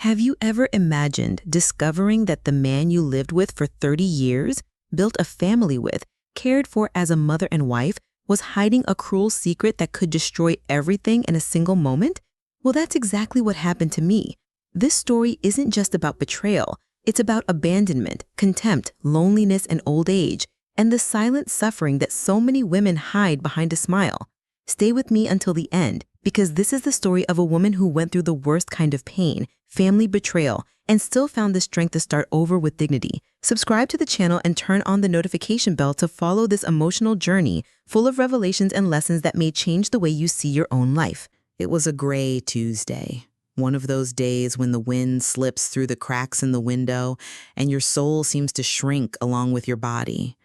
Have you ever imagined discovering that the man you lived with for 30 years, built a family with, cared for as a mother and wife, was hiding a cruel secret that could destroy everything in a single moment? Well, that's exactly what happened to me. This story isn't just about betrayal. It's about abandonment, contempt, loneliness, and old age, and the silent suffering that so many women hide behind a smile. Stay with me until the end, because this is the story of a woman who went through the worst kind of pain, family betrayal, and still found the strength to start over with dignity. Subscribe to the channel and turn on the notification bell to follow this emotional journey full of revelations and lessons that may change the way you see your own life. It was a gray Tuesday, one of those days when the wind slips through the cracks in the window and your soul seems to shrink along with your body.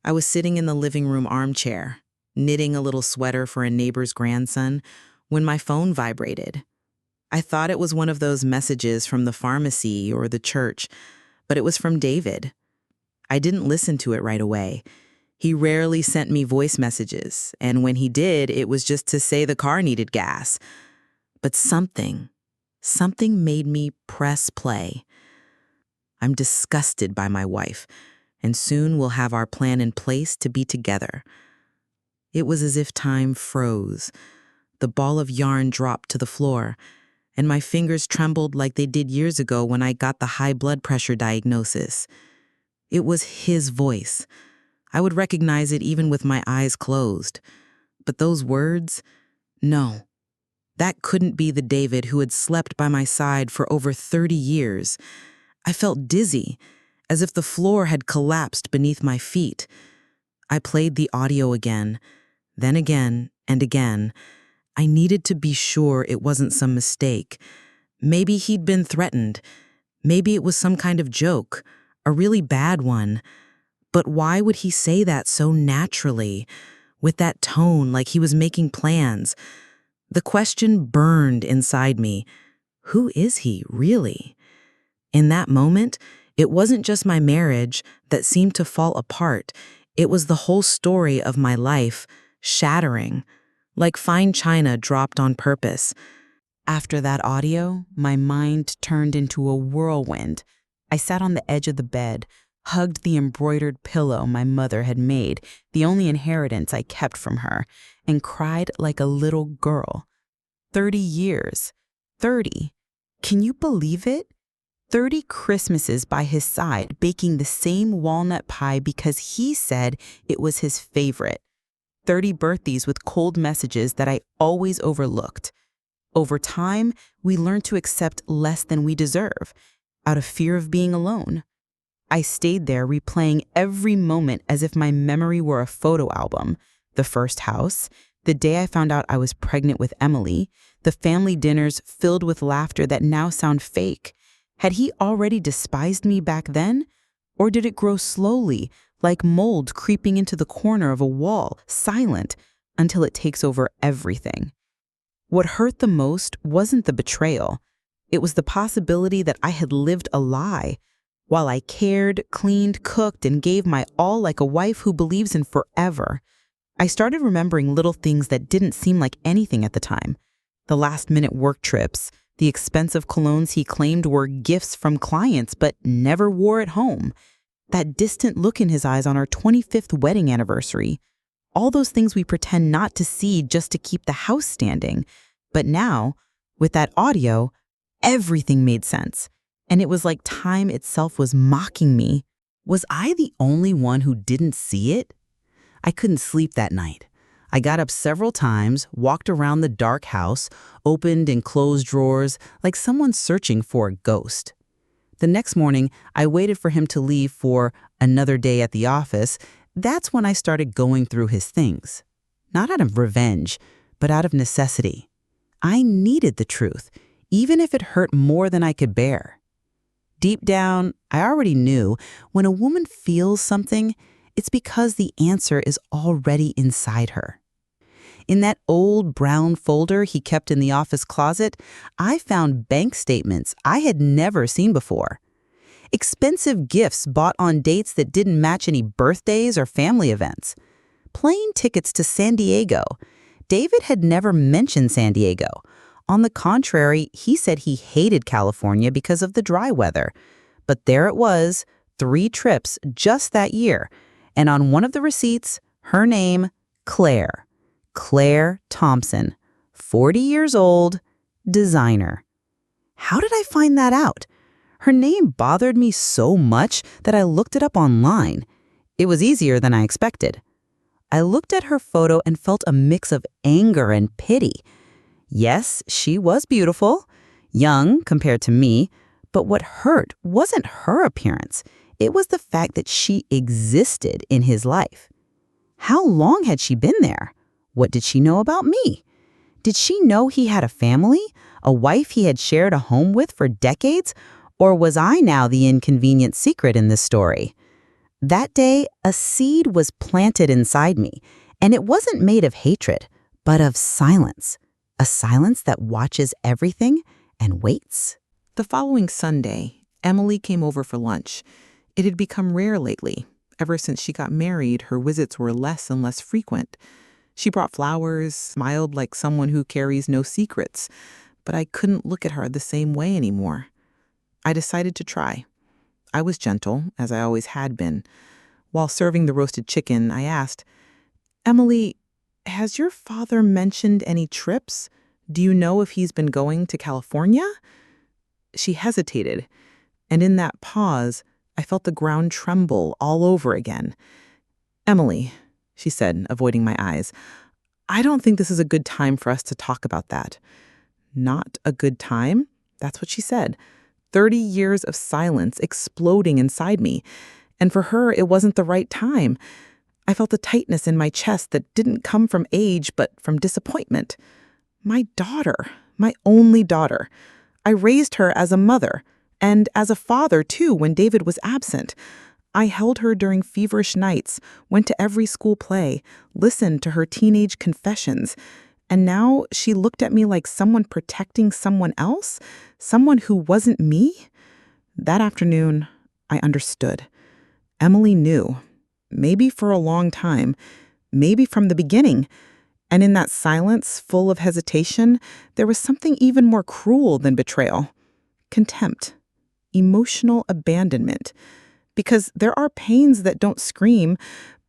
I was sitting in the living room armchair, knitting a little sweater for a neighbor's grandson, when my phone vibrated. I thought it was one of those messages from the pharmacy or the church, but it was from David. I didn't listen to it right away. He rarely sent me voice messages, and when he did, it was just to say the car needed gas. But something made me press play. I'm disgusted by my wife, and soon we'll have our plan in place to be together. It was as if time froze. The ball of yarn dropped to the floor, and my fingers trembled like they did years ago when I got the high blood pressure diagnosis. It was his voice. I would recognize it even with my eyes closed. But those words? No. That couldn't be the David who had slept by my side for over 30 years. I felt dizzy, as if the floor had collapsed beneath my feet. I played the audio again, then again and again. I needed to be sure it wasn't some mistake. Maybe he'd been threatened. Maybe it was some kind of joke, a really bad one. But why would he say that so naturally, with that tone like he was making plans? The question burned inside me. Who is he, really? In that moment, it wasn't just my marriage that seemed to fall apart. It was the whole story of my life, shattering, like fine china dropped on purpose. After that audio, my mind turned into a whirlwind. I sat on the edge of the bed, hugged the embroidered pillow my mother had made, the only inheritance I kept from her, and cried like a little girl. 30 years. 30. Can you believe it? 30 Christmases by his side, baking the same walnut pie because he said it was his favorite. 30 birthdays with cold messages that I always overlooked. Over time, we learned to accept less than we deserve, out of fear of being alone. I stayed there replaying every moment as if my memory were a photo album. The first house, the day I found out I was pregnant with Emily, the family dinners filled with laughter that now sound fake. Had he already despised me back then? Or did it grow slowly, like mold creeping into the corner of a wall, silent, until it takes over everything? What hurt the most wasn't the betrayal. It was the possibility that I had lived a lie, while I cared, cleaned, cooked, and gave my all like a wife who believes in forever. I started remembering little things that didn't seem like anything at the time. The last-minute work trips, the expensive colognes he claimed were gifts from clients but never wore at home, that distant look in his eyes on our 25th wedding anniversary. All those things we pretend not to see just to keep the house standing. But now, with that audio, everything made sense. And it was like time itself was mocking me. Was I the only one who didn't see it? I couldn't sleep that night. I got up several times, walked around the dark house, opened and closed drawers, like someone searching for a ghost. The next morning, I waited for him to leave for another day at the office. That's when I started going through his things. Not out of revenge, but out of necessity. I needed the truth, even if it hurt more than I could bear. Deep down, I already knew when a woman feels something, it's because the answer is already inside her. In that old brown folder he kept in the office closet, I found bank statements I had never seen before. Expensive gifts bought on dates that didn't match any birthdays or family events. Plane tickets to San Diego. David had never mentioned San Diego. On the contrary, he said he hated California because of the dry weather. But there it was, 3 trips just that year. And on one of the receipts, her name, Claire. Claire Thompson, 40 years old, designer. How did I find that out? Her name bothered me so much that I looked it up online. It was easier than I expected. I looked at her photo and felt a mix of anger and pity. Yes, she was beautiful, young compared to me, but what hurt wasn't her appearance. It was the fact that she existed in his life. How long had she been there? What did she know about me? Did she know he had a family, a wife he had shared a home with for decades? Or was I now the inconvenient secret in this story? That day, a seed was planted inside me, and it wasn't made of hatred, but of silence. A silence that watches everything and waits. The following Sunday, Emily came over for lunch. It had become rare lately. Ever since she got married, her visits were less and less frequent. She brought flowers, smiled like someone who carries no secrets, but I couldn't look at her the same way anymore. I decided to try. I was gentle, as I always had been. While serving the roasted chicken, I asked, "Emily, has your father mentioned any trips? Do you know if he's been going to California?" She hesitated, and in that pause, I felt the ground tremble all over again. "Emily," she said, avoiding my eyes, "I don't think this is a good time for us to talk about that." Not a good time? That's what she said. 30 years of silence exploding inside me. And for her, it wasn't the right time. I felt a tightness in my chest that didn't come from age, but from disappointment. My daughter, my only daughter. I raised her as a mother, and as a father, too, when David was absent. I held her during feverish nights, went to every school play, listened to her teenage confessions. And now she looked at me like someone protecting someone else, someone who wasn't me. That afternoon, I understood. Emily knew, maybe for a long time, maybe from the beginning. And in that silence, full of hesitation, there was something even more cruel than betrayal. Contempt. Emotional abandonment. Because there are pains that don't scream,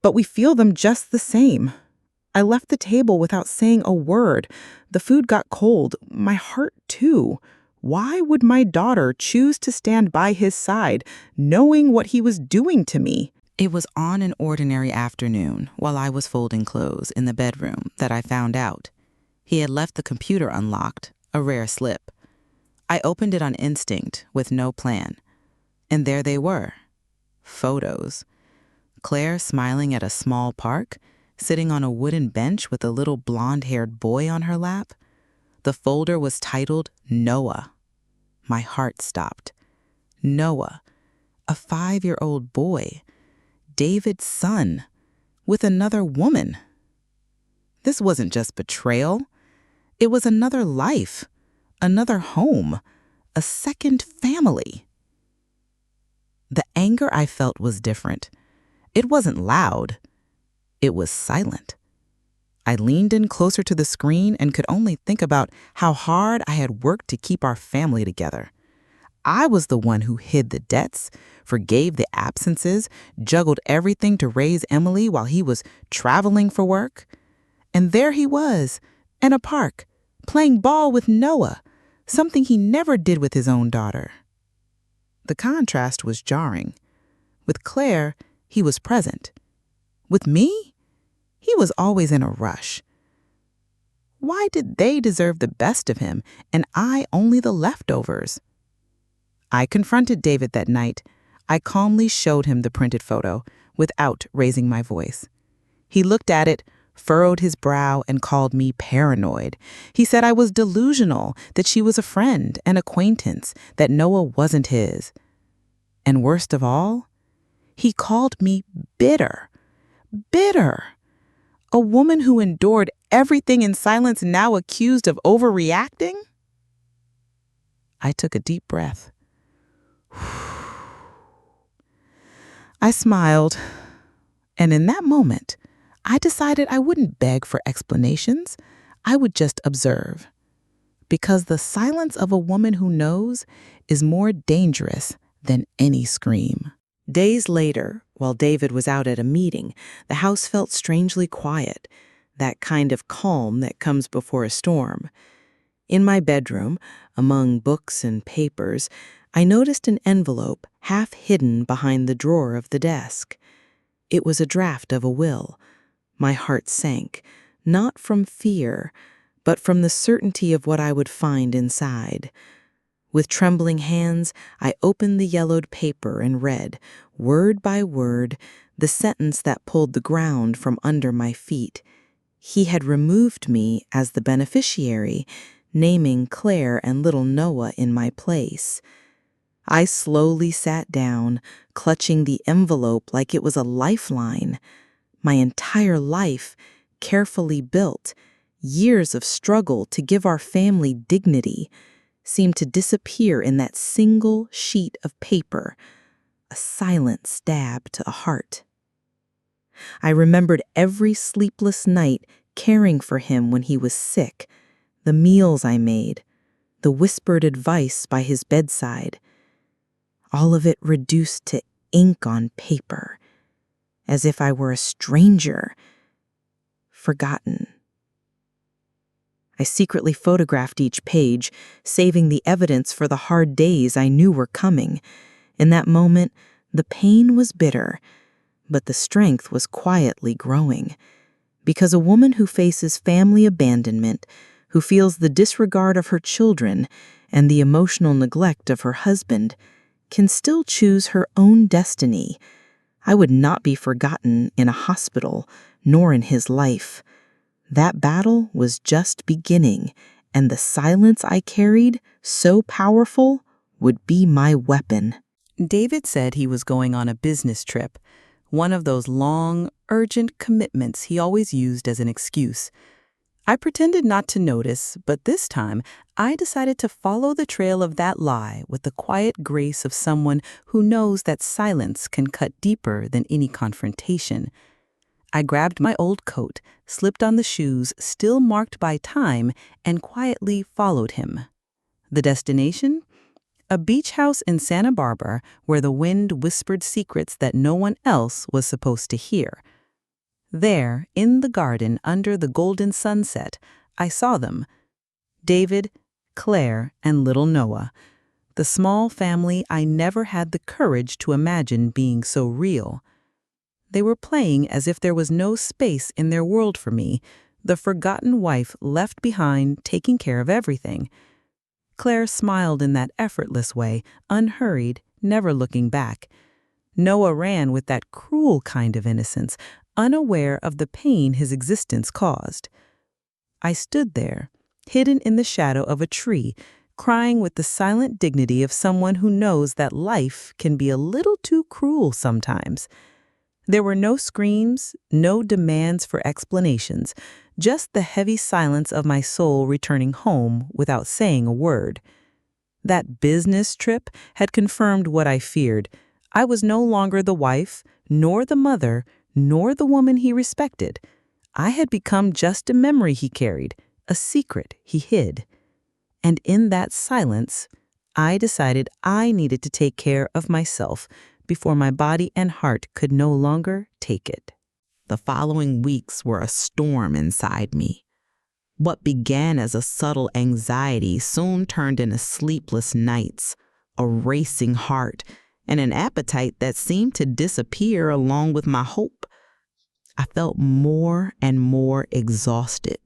but we feel them just the same. I left the table without saying a word. The food got cold, my heart too. Why would my daughter choose to stand by his side, knowing what he was doing to me? It was on an ordinary afternoon, while I was folding clothes in the bedroom, that I found out. He had left the computer unlocked, a rare slip. I opened it on instinct, with no plan. And there they were. Photos. Claire smiling at a small park, sitting on a wooden bench with a little blonde-haired boy on her lap. The folder was titled Noah. My heart stopped. Noah, a 5-year-old boy, David's son, with another woman. This wasn't just betrayal. It was another life, another home, a second family. The anger I felt was different. It wasn't loud. It was silent. I leaned in closer to the screen and could only think about how hard I had worked to keep our family together. I was the one who hid the debts, forgave the absences, juggled everything to raise Emily while he was traveling for work. And there he was, in a park, playing ball with Noah, something he never did with his own daughter. The contrast was jarring. With Claire, he was present. With me, he was always in a rush. Why did they deserve the best of him and I only the leftovers? I confronted David that night. I calmly showed him the printed photo without raising my voice. He looked at it, furrowed his brow, and called me paranoid. He said I was delusional, that she was a friend, an acquaintance, that Noah wasn't his. And worst of all, he called me bitter. Bitter. A woman who endured everything in silence, now accused of overreacting? I took a deep breath. I smiled, and in that moment, I decided I wouldn't beg for explanations. I would just observe. Because the silence of a woman who knows is more dangerous than any scream. Days later, while David was out at a meeting, the house felt strangely quiet, that kind of calm that comes before a storm. In my bedroom, among books and papers, I noticed an envelope half hidden behind the drawer of the desk. It was a draft of a will. My heart sank, not from fear, but from the certainty of what I would find inside. With trembling hands, I opened the yellowed paper and read, word by word, the sentence that pulled the ground from under my feet. He had removed me as the beneficiary, naming Claire and little Noah in my place. I slowly sat down, clutching the envelope like it was a lifeline. My entire life, carefully built, years of struggle to give our family dignity, seemed to disappear in that single sheet of paper, a silent stab to the heart. I remembered every sleepless night caring for him when he was sick, the meals I made, the whispered advice by his bedside. All of it reduced to ink on paper, as if I were a stranger, forgotten. I secretly photographed each page, saving the evidence for the hard days I knew were coming. In that moment, the pain was bitter, but the strength was quietly growing. Because a woman who faces family abandonment, who feels the disregard of her children and the emotional neglect of her husband, can still choose her own destiny. I would not be forgotten in a hospital, nor in his life. That battle was just beginning, and the silence I carried, so powerful, would be my weapon. David said he was going on a business trip, one of those long, urgent commitments he always used as an excuse. I pretended not to notice, but this time I decided to follow the trail of that lie with the quiet grace of someone who knows that silence can cut deeper than any confrontation. I grabbed my old coat, slipped on the shoes still marked by time, and quietly followed him. The destination? A beach house in Santa Barbara where the wind whispered secrets that no one else was supposed to hear. There, in the garden under the golden sunset, I saw them. David, Claire, and little Noah. The small family I never had the courage to imagine being so real. They were playing as if there was no space in their world for me, the forgotten wife left behind taking care of everything. Claire smiled in that effortless way, unhurried, never looking back. Noah ran with that cruel kind of innocence, unaware of the pain his existence caused. I stood there, hidden in the shadow of a tree, crying with the silent dignity of someone who knows that life can be a little too cruel sometimes. There were no screams, no demands for explanations, just the heavy silence of my soul returning home without saying a word. That business trip had confirmed what I feared. I was no longer the wife, nor the mother, nor the woman he respected. I had become just a memory he carried, a secret he hid. And in that silence, I decided I needed to take care of myself before my body and heart could no longer take it. The following weeks were a storm inside me. What began as a subtle anxiety soon turned into sleepless nights, a racing heart, and an appetite that seemed to disappear along with my hope. I felt more and more exhausted,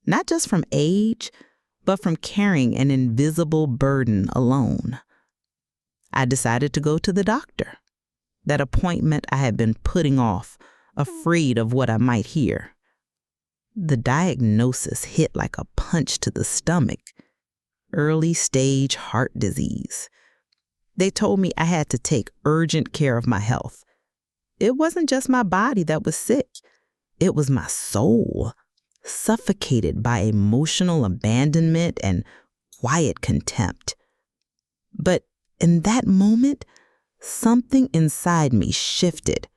not just from age, but from carrying an invisible burden alone. I decided to go to the doctor, that appointment I had been putting off, afraid of what I might hear. The diagnosis hit like a punch to the stomach: early stage heart disease. They told me I had to take urgent care of my health. It wasn't just my body that was sick. It was my soul, suffocated by emotional abandonment and quiet contempt. But in that moment, something inside me shifted.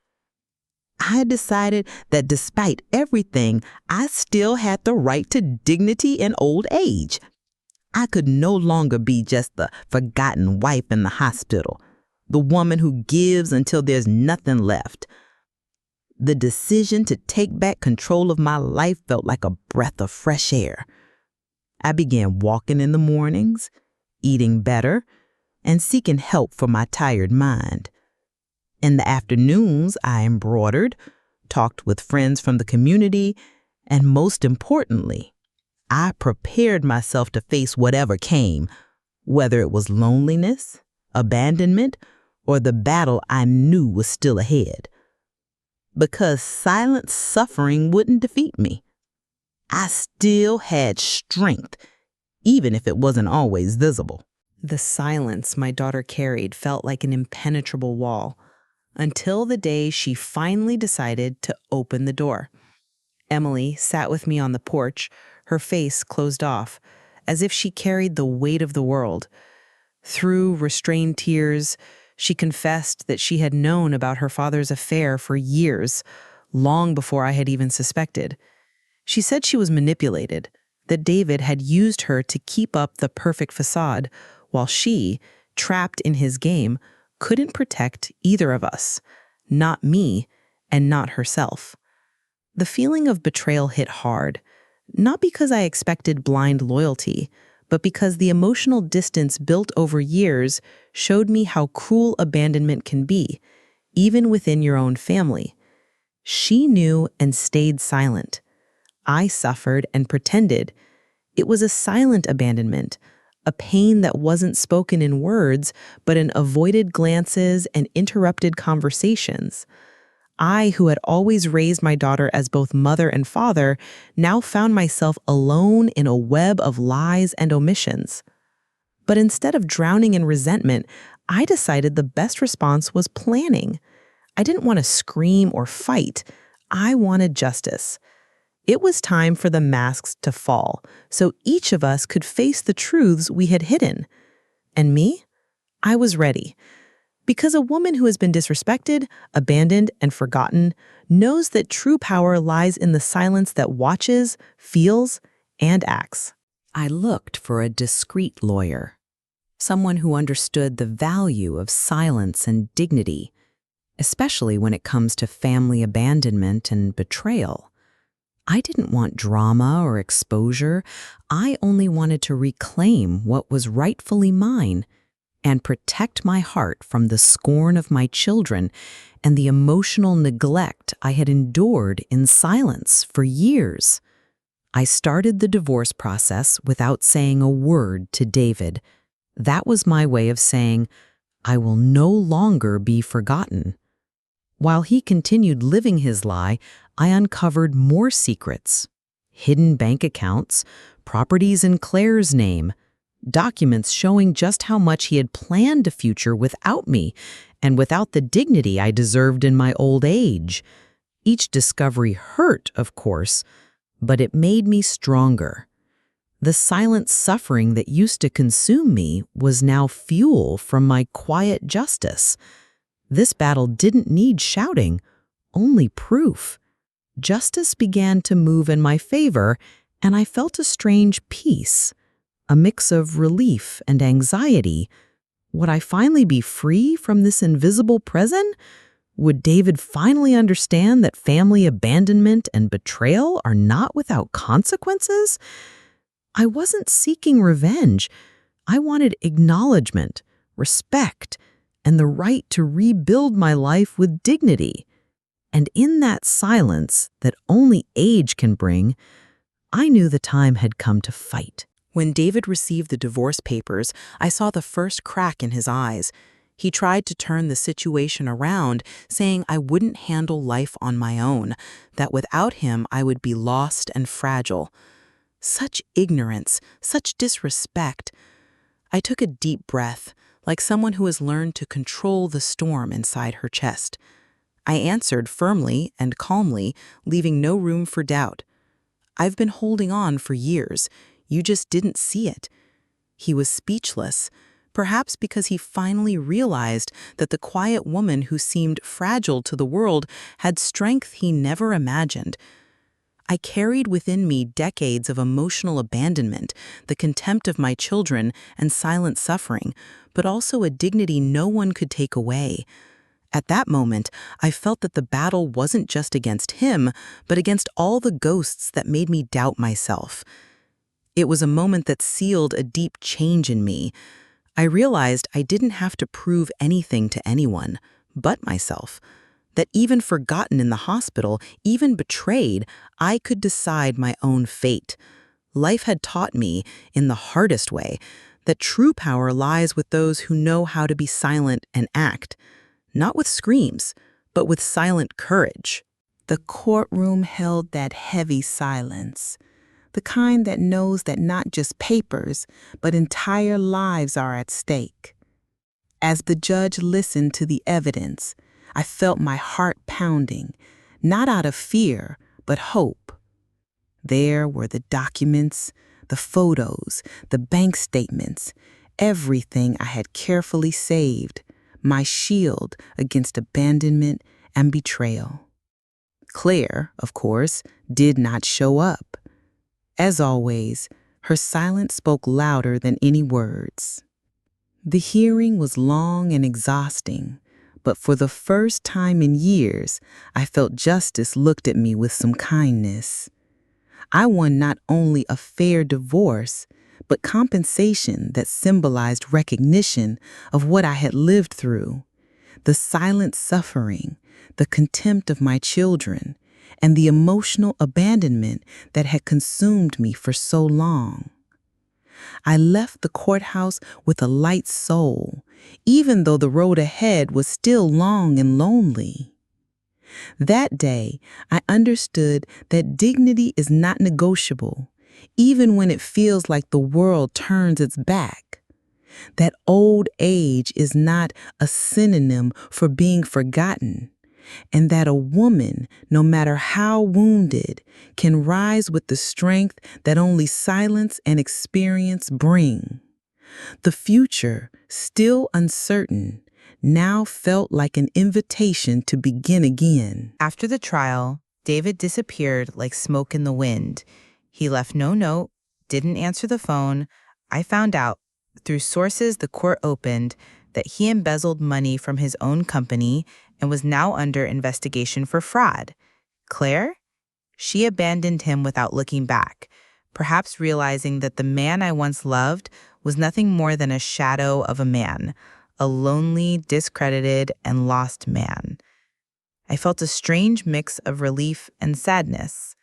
I decided that despite everything, I still had the right to dignity in old age. I could no longer be just the forgotten wife in the hospital, the woman who gives until there's nothing left. The decision to take back control of my life felt like a breath of fresh air. I began walking in the mornings, eating better, and seeking help for my tired mind. In the afternoons, I embroidered, talked with friends from the community, and most importantly, I prepared myself to face whatever came, whether it was loneliness, abandonment, or the battle I knew was still ahead. Because silent suffering wouldn't defeat me. I still had strength, even if it wasn't always visible. The silence my daughter carried felt like an impenetrable wall, until the day she finally decided to open the door. Emily sat with me on the porch, her face closed off, as if she carried the weight of the world. Through restrained tears, she confessed that she had known about her father's affair for years, long before I had even suspected. She said she was manipulated, that David had used her to keep up the perfect facade, while she, trapped in his game, couldn't protect either of us, not me and not herself. The feeling of betrayal hit hard, not because I expected blind loyalty, but because the emotional distance built over years showed me how cruel abandonment can be, even within your own family. She knew and stayed silent. I suffered and pretended. It was a silent abandonment, a pain that wasn't spoken in words, but in avoided glances and interrupted conversations. I, who had always raised my daughter as both mother and father, now found myself alone in a web of lies and omissions. But instead of drowning in resentment, I decided the best response was planning. I didn't want to scream or fight. I wanted justice. It was time for the masks to fall, so each of us could face the truths we had hidden. And me? I was ready. Because a woman who has been disrespected, abandoned, and forgotten knows that true power lies in the silence that watches, feels, and acts. I looked for a discreet lawyer, someone who understood the value of silence and dignity, especially when it comes to family abandonment and betrayal. I didn't want drama or exposure. I only wanted to reclaim what was rightfully mine and protect my heart from the scorn of my children and the emotional neglect I had endured in silence for years. I started the divorce process without saying a word to David. That was my way of saying, I will no longer be forgotten. While he continued living his lie, I uncovered more secrets. Hidden bank accounts, properties in Claire's name, documents showing just how much he had planned a future without me and without the dignity I deserved in my old age. Each discovery hurt, of course, but it made me stronger. The silent suffering that used to consume me was now fuel from my quiet justice. This battle didn't need shouting, only proof. Justice began to move in my favor, and I felt a strange peace. A mix of relief and anxiety. Would I finally be free from this invisible prison? Would David finally understand that family abandonment and betrayal are not without consequences? I wasn't seeking revenge. I wanted acknowledgement, respect, and the right to rebuild my life with dignity. And in that silence that only age can bring, I knew the time had come to fight. When David received the divorce papers, I saw the first crack in his eyes. He tried to turn the situation around, saying I wouldn't handle life on my own, that without him I would be lost and fragile. Such ignorance, such disrespect. I took a deep breath, like someone who has learned to control the storm inside her chest. I answered firmly and calmly, leaving no room for doubt. I've been holding on for years. You just didn't see it. He was speechless, perhaps because he finally realized that the quiet woman who seemed fragile to the world had strength he never imagined. I carried within me decades of emotional abandonment, the contempt of my children, and silent suffering, but also a dignity no one could take away. At that moment, I felt that the battle wasn't just against him, but against all the ghosts that made me doubt myself. It was a moment that sealed a deep change in me. I realized I didn't have to prove anything to anyone but myself. That even forgotten in the hospital, even betrayed, I could decide my own fate. Life had taught me, in the hardest way, that true power lies with those who know how to be silent and act, not with screams, but with silent courage. The courtroom held that heavy silence, the kind that knows that not just papers, but entire lives are at stake. As the judge listened to the evidence, I felt my heart pounding, not out of fear, but hope. There were the documents, the photos, the bank statements, everything I had carefully saved, my shield against abandonment and betrayal. Claire, of course, did not show up. As always, her silence spoke louder than any words. The hearing was long and exhausting, but for the first time in years, I felt justice looked at me with some kindness. I won not only a fair divorce, but compensation that symbolized recognition of what I had lived through, the silent suffering, the contempt of my children, and the emotional abandonment that had consumed me for so long. I left the courthouse with a light soul, even though the road ahead was still long and lonely. That day, I understood that dignity is not negotiable, even when it feels like the world turns its back. That old age is not a synonym for being forgotten, and that a woman, no matter how wounded, can rise with the strength that only silence and experience bring. The future, still uncertain, now felt like an invitation to begin again. After the trial, David disappeared like smoke in the wind. He left no note, didn't answer the phone. I found out, through sources the court opened, that he embezzled money from his own company and was now under investigation for fraud. Claire? She abandoned him without looking back, perhaps realizing that the man I once loved was nothing more than a shadow of a man, a lonely, discredited, and lost man. I felt a strange mix of relief and sadness.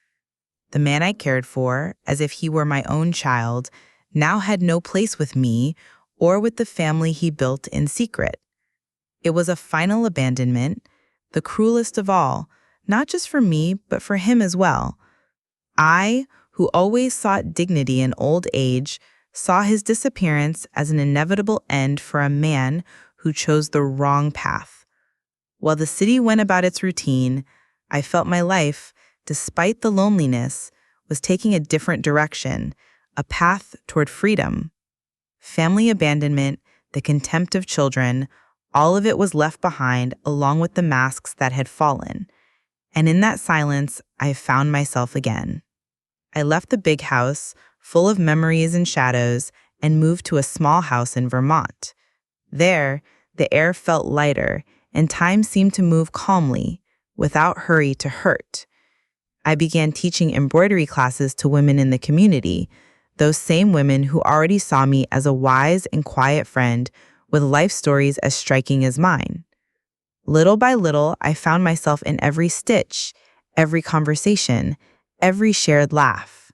The man I cared for, as if he were my own child, now had no place with me or with the family he built in secret. It was a final abandonment, the cruelest of all, not just for me, but for him as well. I, who always sought dignity in old age, saw his disappearance as an inevitable end for a man who chose the wrong path. While the city went about its routine, I felt my life, despite the loneliness, was taking a different direction, a path toward freedom. Family abandonment, the contempt of children, all of it was left behind along with the masks that had fallen. And in that silence, I found myself again. I left the big house, full of memories and shadows, and moved to a small house in Vermont. There, the air felt lighter, and time seemed to move calmly, without hurry to hurt. I began teaching embroidery classes to women in the community, those same women who already saw me as a wise and quiet friend with life stories as striking as mine. Little by little, I found myself in every stitch, every conversation, every shared laugh.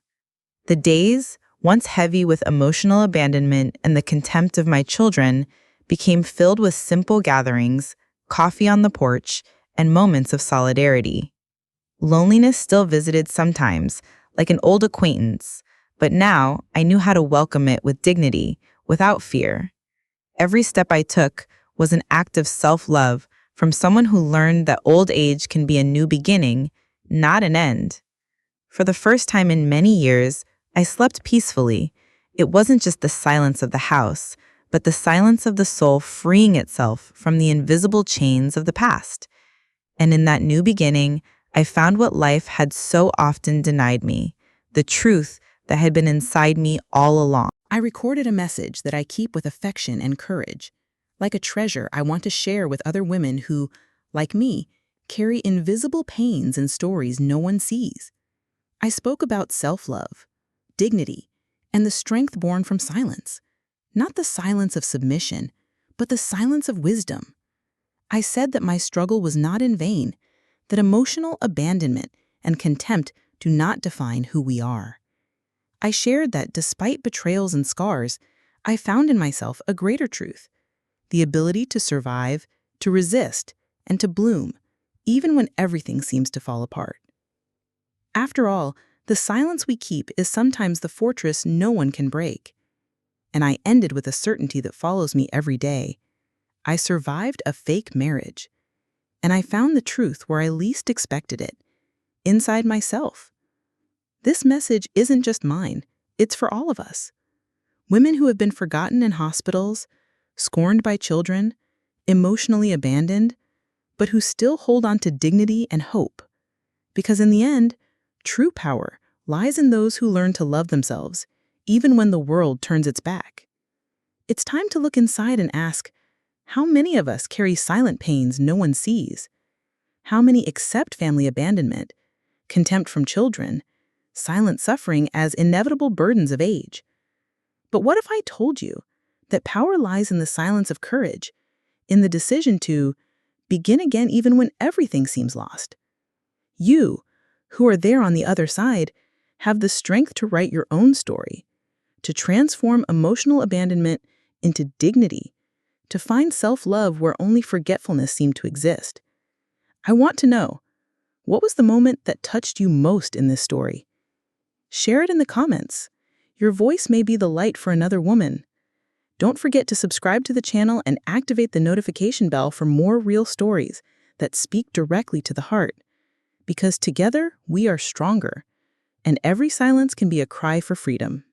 The days, once heavy with emotional abandonment and the contempt of my children, became filled with simple gatherings, coffee on the porch, and moments of solidarity. Loneliness still visited sometimes, like an old acquaintance, but now I knew how to welcome it with dignity, without fear. Every step I took was an act of self-love from someone who learned that old age can be a new beginning, not an end. For the first time in many years, I slept peacefully. It wasn't just the silence of the house, but the silence of the soul freeing itself from the invisible chains of the past. And in that new beginning, I found what life had so often denied me, the truth that had been inside me all along. I recorded a message that I keep with affection and courage, like a treasure I want to share with other women who, like me, carry invisible pains and stories no one sees. I spoke about self-love, dignity, and the strength born from silence. Not the silence of submission, but the silence of wisdom. I said that my struggle was not in vain, that emotional abandonment and contempt do not define who we are. I shared that despite betrayals and scars, I found in myself a greater truth, the ability to survive, to resist, and to bloom, even when everything seems to fall apart. After all, the silence we keep is sometimes the fortress no one can break. And I ended with a certainty that follows me every day. I survived a fake marriage, and I found the truth where I least expected it, inside myself. This message isn't just mine, it's for all of us. Women who have been forgotten in hospitals, scorned by children, emotionally abandoned, but who still hold on to dignity and hope. Because in the end, true power lies in those who learn to love themselves, even when the world turns its back. It's time to look inside and ask, how many of us carry silent pains no one sees? How many accept family abandonment, contempt from children, silent suffering as inevitable burdens of age? But what if I told you that power lies in the silence of courage, in the decision to begin again even when everything seems lost? You, who are there on the other side, have the strength to write your own story, to transform emotional abandonment into dignity, to find self-love where only forgetfulness seemed to exist. I want to know, what was the moment that touched you most in this story? Share it in the comments. Your voice may be the light for another woman. Don't forget to subscribe to the channel and activate the notification bell for more real stories that speak directly to the heart. Because together, we are stronger, and every silence can be a cry for freedom.